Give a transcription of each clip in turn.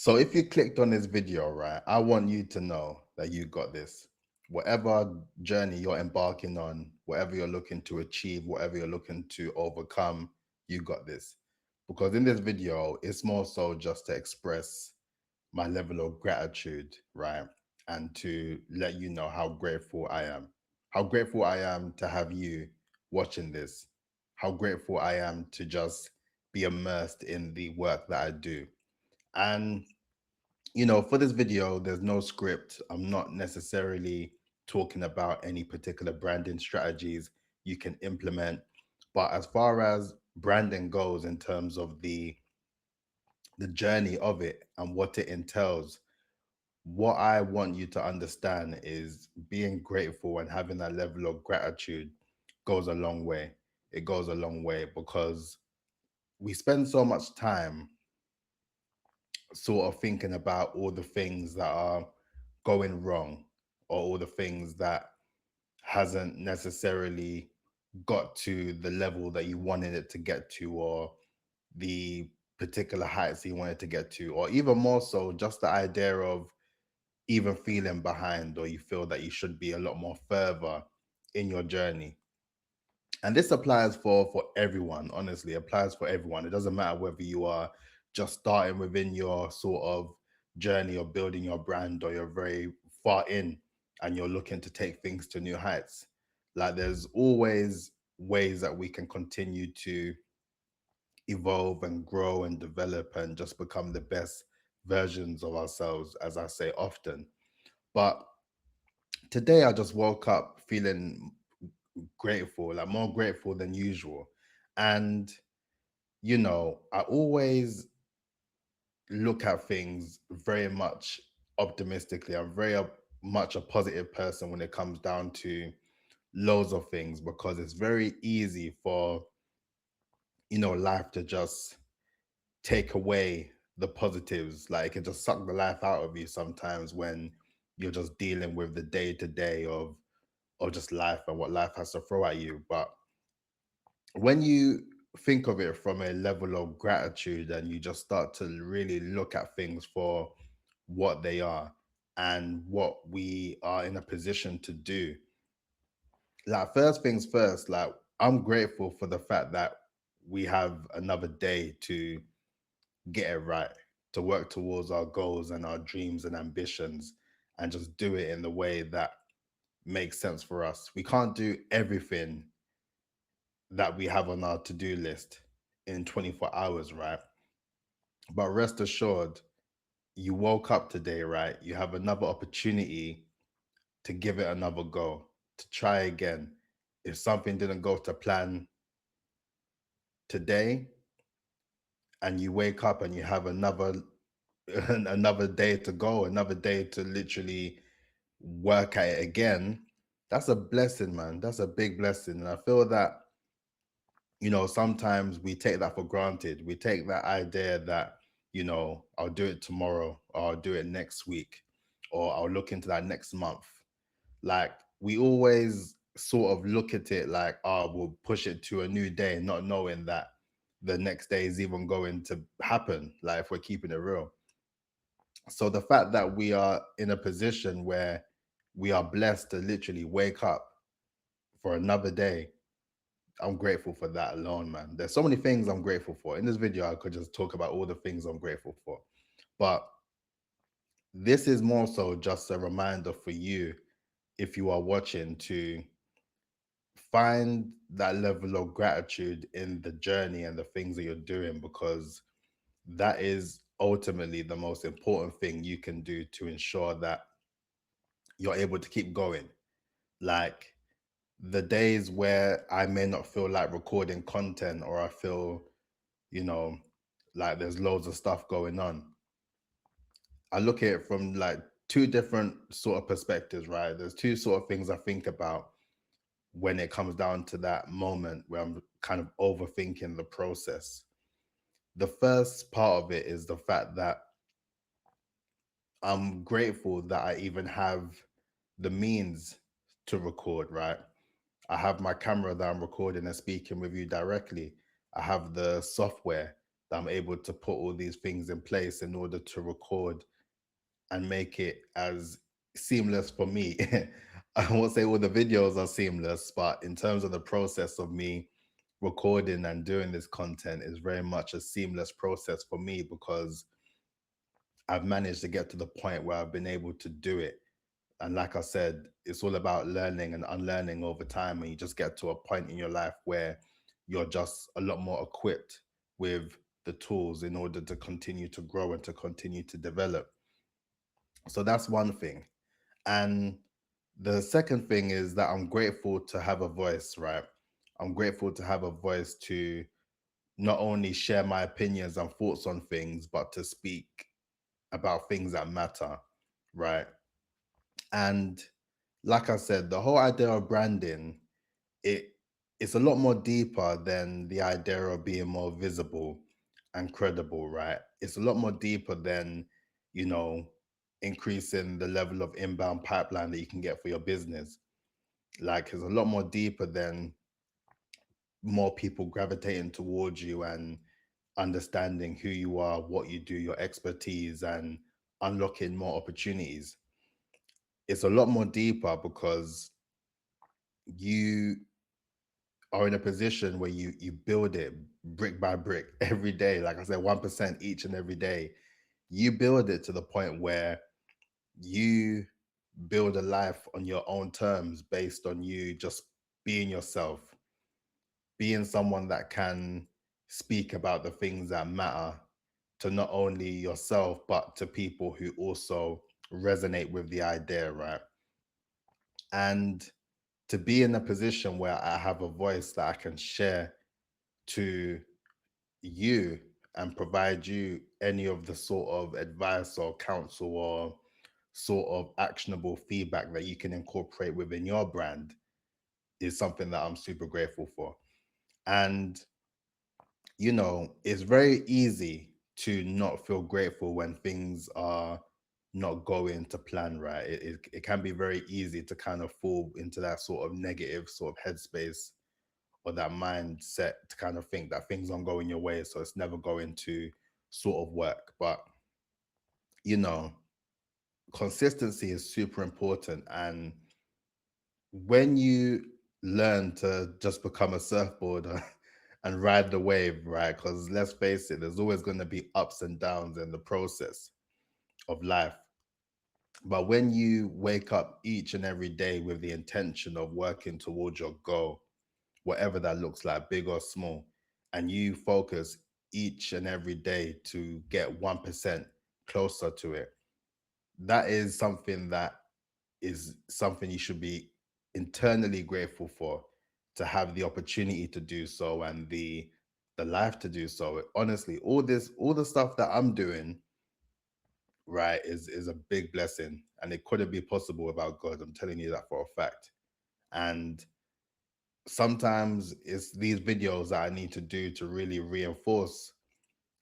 So if you clicked on this video, right, I want you to know that you got this. Whatever journey you're embarking on, whatever you're looking to achieve, whatever you're looking to overcome, you got this. Because in this video, it's more so just to express my level of gratitude, right? And to let you know how grateful I am. How grateful I am to have you watching this. How grateful I am to just be immersed in the work that I do. And for this video, there's no script. I'm not necessarily talking about any particular branding strategies you can implement. But as far as branding goes, in terms of the journey of it and what it entails, what I want you to understand is being grateful and having that level of gratitude goes a long way. It goes a long way because we spend so much time sort of thinking about all the things that are going wrong or all the things that hasn't necessarily got to the level that you wanted it to get to, or the particular heights you wanted to get to, or even more so just the idea of even feeling behind, or you feel that you should be a lot more further in your journey. And this applies for everyone. Honestly, it applies for everyone. It doesn't matter whether you are just starting within your sort of journey of building your brand, or you're very far in and you're looking to take things to new heights. Like, there's always ways that we can continue to evolve and grow and develop and just become the best versions of ourselves, as I say often. But today I just woke up feeling grateful, like more grateful than usual. And I always look at things very much optimistically. I'm very much a positive person when it comes down to loads of things, because it's very easy for life to just take away the positives. Like, it can just suck the life out of you sometimes when you're just dealing with the day to day of just life and what life has to throw at you. But when you think of it from a level of gratitude and you just start to really look at things for what they are and what we are in a position to do, like, first things first, like, I'm grateful for the fact that we have another day to get it right, to work towards our goals and our dreams and ambitions, and just do it in the way that makes sense for us. We can't do everything that we have on our to-do list in 24 hours, right? But rest assured, you woke up today, right? You have another opportunity to give it another go, to try again. If something didn't go to plan today, and you wake up and you have another another day to go, another day to literally work at it again, that's a blessing, man. That's a big blessing. And I feel that sometimes we take that for granted. We take that idea that, I'll do it tomorrow, or I'll do it next week, or I'll look into that next month. Like, we always sort of look at it like, oh, we'll push it to a new day, not knowing that the next day is even going to happen, like, if we're keeping it real. So the fact that we are in a position where we are blessed to literally wake up for another day, I'm grateful for that alone, man. There's so many things I'm grateful for. In this video, I could just talk about all the things I'm grateful for. But this is more so just a reminder for you, if you are watching, to find that level of gratitude in the journey and the things that you're doing, because that is ultimately the most important thing you can do to ensure that you're able to keep going. Like, the days where I may not feel like recording content, or I feel, you know, like there's loads of stuff going on, I look at it from like two different sort of perspectives, right? There's two sort of things I think about when it comes down to that moment where I'm kind of overthinking the process. The first part of it is the fact that I'm grateful that I even have the means to record, right? I have my camera that I'm recording and speaking with you directly. I have the software. that I'm able to put all these things in place in order to record and make it as seamless for me. I won't say all the videos are seamless, but in terms of the process of me recording and doing this content is very much a seamless process for me because I've managed to get to the point where I've been able to do it. And like I said, it's all about learning and unlearning over time. And you just get to a point in your life where you're just a lot more equipped with the tools in order to continue to grow and to continue to develop. So that's one thing. And the second thing is that I'm grateful to have a voice, right? I'm grateful to have a voice to not only share my opinions and thoughts on things, but to speak about things that matter, right? And like I said, the whole idea of branding, it it's a lot more deeper than the idea of being more visible and credible, right? It's a lot more deeper than, you know, increasing the level of inbound pipeline that you can get for your business. Like it's a lot more deeper than more people gravitating towards you and understanding who you are, what you do, your expertise, and unlocking more opportunities. It's a lot more deeper because you are in a position where you build it brick by brick every day. Like I said, 1% each and every day. You build it to the point where you build a life on your own terms based on you just being yourself, being someone that can speak about the things that matter to not only yourself, but to people who also resonate with the idea, right? And to be in a position where I have a voice that I can share to you and provide you any of the sort of advice or counsel or sort of actionable feedback that you can incorporate within your brand is something that I'm super grateful for. And it's very easy to not feel grateful when things are not going to plan right. It can be very easy to kind of fall into that sort of negative sort of headspace or that mindset to kind of think that things aren't going your way, so it's never going to sort of work. But, you know, consistency is super important. And when you learn to just become a surfboarder and ride the wave, right? Because let's face it, there's always going to be ups and downs in the process of life. But when you wake up each and every day with the intention of working towards your goal, whatever that looks like, big or small, and you focus each and every day to get 1% closer to it, that is something you should be internally grateful for, to have the opportunity to do so and the life to do so. Honestly, all the stuff that I'm doing, right, is a big blessing, and it couldn't be possible without God. I'm telling you that for a fact. And sometimes it's these videos that I need to do to really reinforce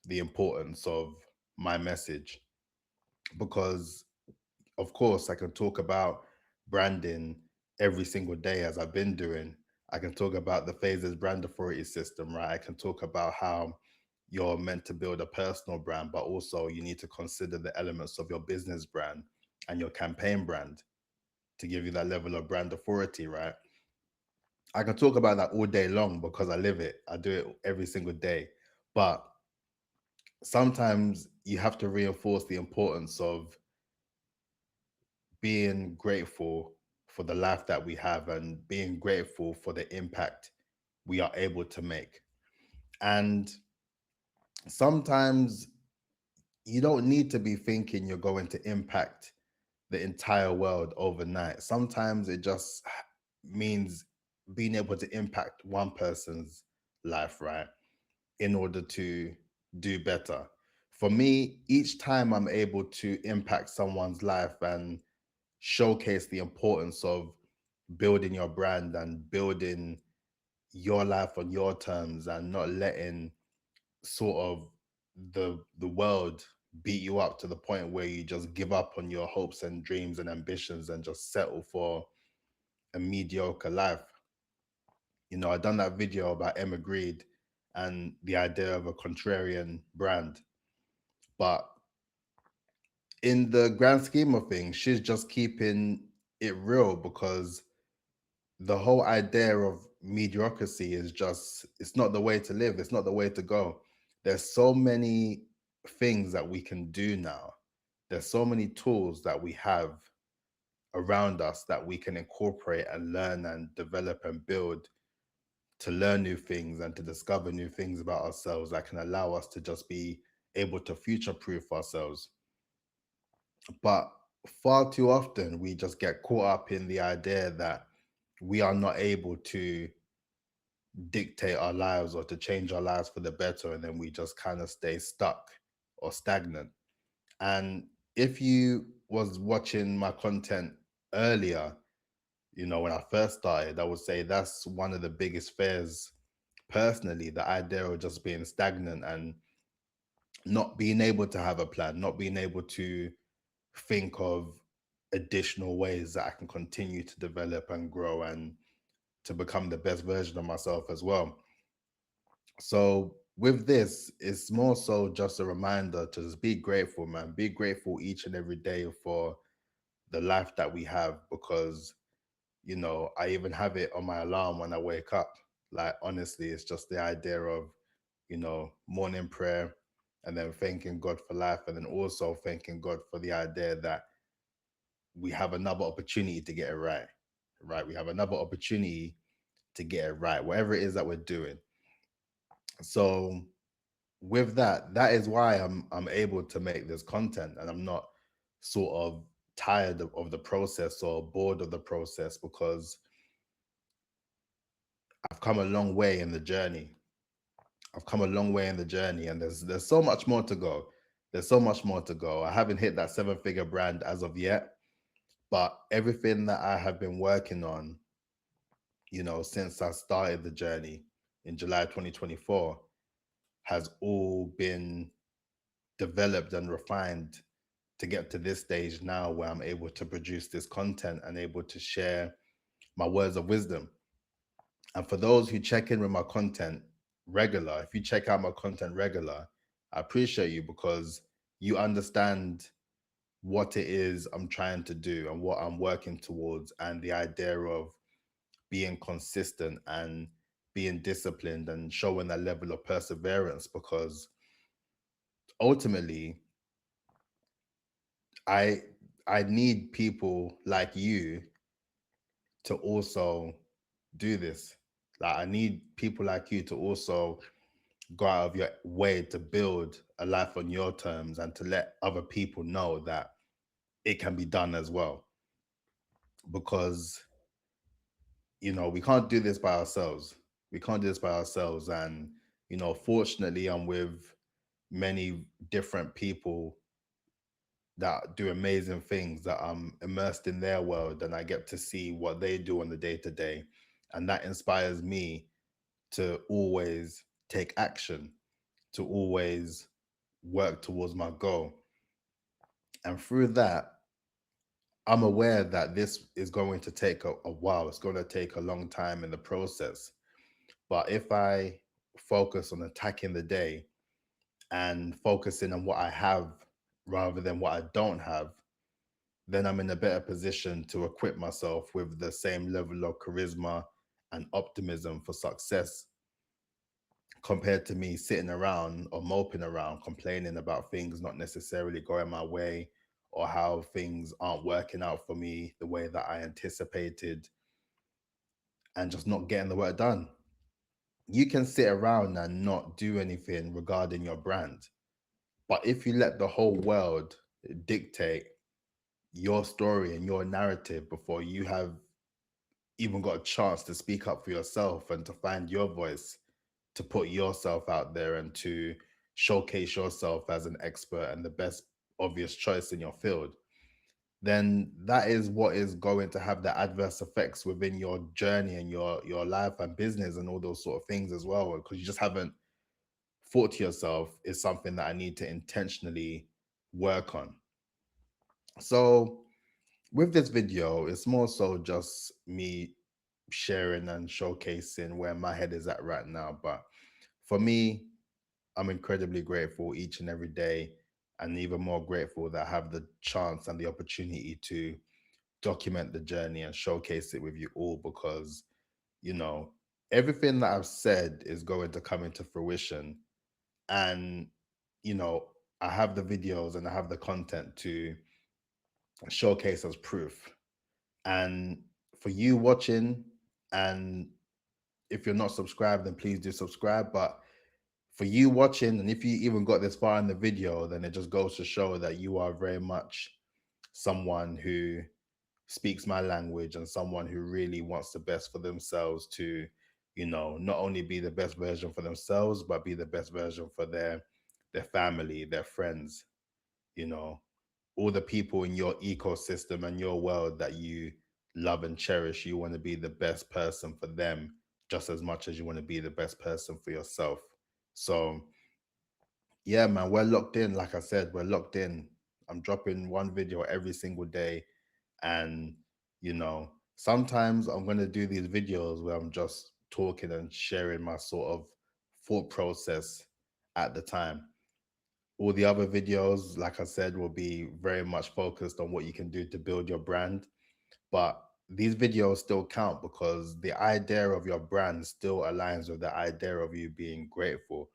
the importance of my message, because of course, I can talk about branding every single day as I've been doing. I can talk about the phases brand authority system, right? I can talk about how you're meant to build a personal brand, but also you need to consider the elements of your business brand and your campaign brand to give you that level of brand authority, right? I can talk about that all day long because I live it. I do it every single day. But sometimes you have to reinforce the importance of being grateful for the life that we have and being grateful for the impact we are able to make. And sometimes you don't need to be thinking you're going to impact the entire world overnight. Sometimes it just means being able to impact one person's life, right? In order to do better. For me, each time I'm able to impact someone's life and showcase the importance of building your brand and building your life on your terms and not letting sort of the world beat you up to the point where you just give up on your hopes and dreams and ambitions and just settle for a mediocre life. I done that video about Emma Greed and the idea of a contrarian brand. But in the grand scheme of things, she's just keeping it real, because the whole idea of mediocrity is just, it's not the way to live, it's not the way to go. There's so many things that we can do now. There's so many tools that we have around us that we can incorporate and learn and develop and build, to learn new things and to discover new things about ourselves that can allow us to just be able to future proof ourselves. But far too often, we just get caught up in the idea that we are not able to dictate our lives or to change our lives for the better. And then we just kind of stay stuck or stagnant. And if you was watching my content earlier, when I first started, I would say that's one of the biggest fears personally, the idea of just being stagnant and not being able to have a plan, not being able to think of additional ways that I can continue to develop and grow and to become the best version of myself as well. So with this, it's more so just a reminder to just be grateful, man. Be grateful each and every day for the life that we have, because I even have it on my alarm when I wake up. Like, honestly, it's just the idea of, morning prayer, and then thanking God for life, and then also thanking God for the idea that we have another opportunity to get it right. Right? We have another opportunity to get it right, whatever it is that we're doing. So with that, that is why I'm able to make this content, and I'm not sort of tired of the process or bored of the process, because I've come a long way in the journey. I've come a long way in the journey, and there's so much more to go. There's so much more to go. I haven't hit that seven-figure brand as of yet, but everything that I have been working on, since I started the journey in July 2024, has all been developed and refined to get to this stage now, where I'm able to produce this content and able to share my words of wisdom. And for those who check in with my content regular, if you check out my content regular, I appreciate you, because you understand what it is I'm trying to do and what I'm working towards, and the idea of being consistent and being disciplined and showing that level of perseverance, because ultimately I I need people like you to also do this. Like, I need people like you to also go out of your way to build a life on your terms, and to let other people know that it can be done as well. Because, we can't do this by ourselves. We can't do this by ourselves. And, fortunately, I'm with many different people that do amazing things, that I'm immersed in their world, and I get to see what they do on the day to day. And that inspires me to always take action, to always work towards my goal. And through that, I'm aware that this is going to take a while. It's going to take a long time in the process. But if I focus on attacking the day and focusing on what I have rather than what I don't have, then I'm in a better position to equip myself with the same level of charisma and optimism for success, compared to me sitting around or moping around, complaining about things not necessarily going my way, or how things aren't working out for me the way that I anticipated, and just not getting the work done. You can sit around and not do anything regarding your brand. But if you let the whole world dictate your story and your narrative before you have even got a chance to speak up for yourself and to find your voice, to put yourself out there and to showcase yourself as an expert and the best obvious choice in your field, then that is what is going to have the adverse effects within your journey and your life and business and all those sort of things as well, because you just haven't thought to yourself, is something that I need to intentionally work on. So with this video, it's more so just me sharing and showcasing where my head is at right now. But for me, I'm incredibly grateful each and every day, and even more grateful that I have the chance and the opportunity to document the journey and showcase it with you all, because, you know, everything that I've said is going to come into fruition. And, you know, I have the videos and I have the content to showcase as proof. And for you watching, and if you're not subscribed, then please do subscribe. But for you watching, and if you even got this far in the video, then it just goes to show that you are very much someone who speaks my language and someone who really wants the best for themselves to, not only be the best version for themselves, but be the best version for their family, their friends, you know, all the people in your ecosystem and your world that you love and cherish. You want to be the best person for them just as much as you want to be the best person for yourself. So yeah, man, we're locked in. Like I said, we're locked in. I'm dropping one video every single day. And, sometimes I'm going to do these videos where I'm just talking and sharing my sort of thought process at the time. All the other videos, like I said, will be very much focused on what you can do to build your brand. But these videos still count because the idea of your brand still aligns with the idea of you being grateful.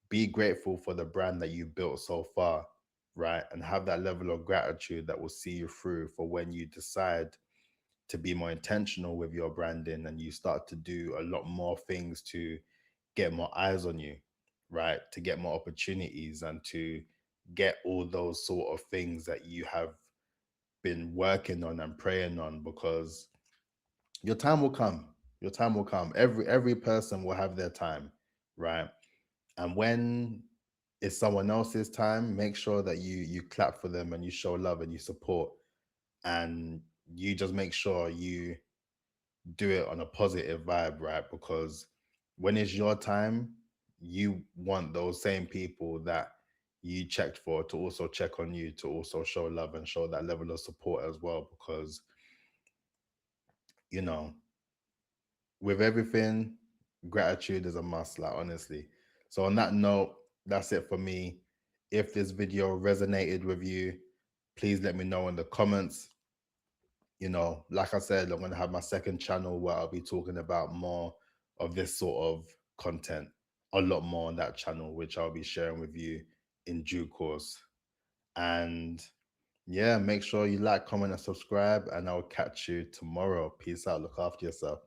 Be grateful for the brand that you built so far, right? And have that level of gratitude that will see you through for when you decide to be more intentional with your branding and you start to do a lot more things to get more eyes on you, right? To get more opportunities and to get all those sort of things that you have been working on and praying on, because your time will come. Your time will come. Every person will have their time, right? And when it's someone else's time, make sure that you clap for them and you show love and you support, and you just make sure you do it on a positive vibe, right? Because when it's your time, you want those same people that you checked for to also check on you, to also show love and show that level of support as well. Because, you know, with everything, gratitude is a must, like honestly. So on that note, that's it for me. If this video resonated with you, please let me know in the comments. Like I said, I'm going to have my second channel where I'll be talking about more of this sort of content, a lot more on that channel, which I'll be sharing with you in due course. And yeah, make sure you like, comment, and subscribe, and I'll catch you tomorrow. Peace out. Look after yourself.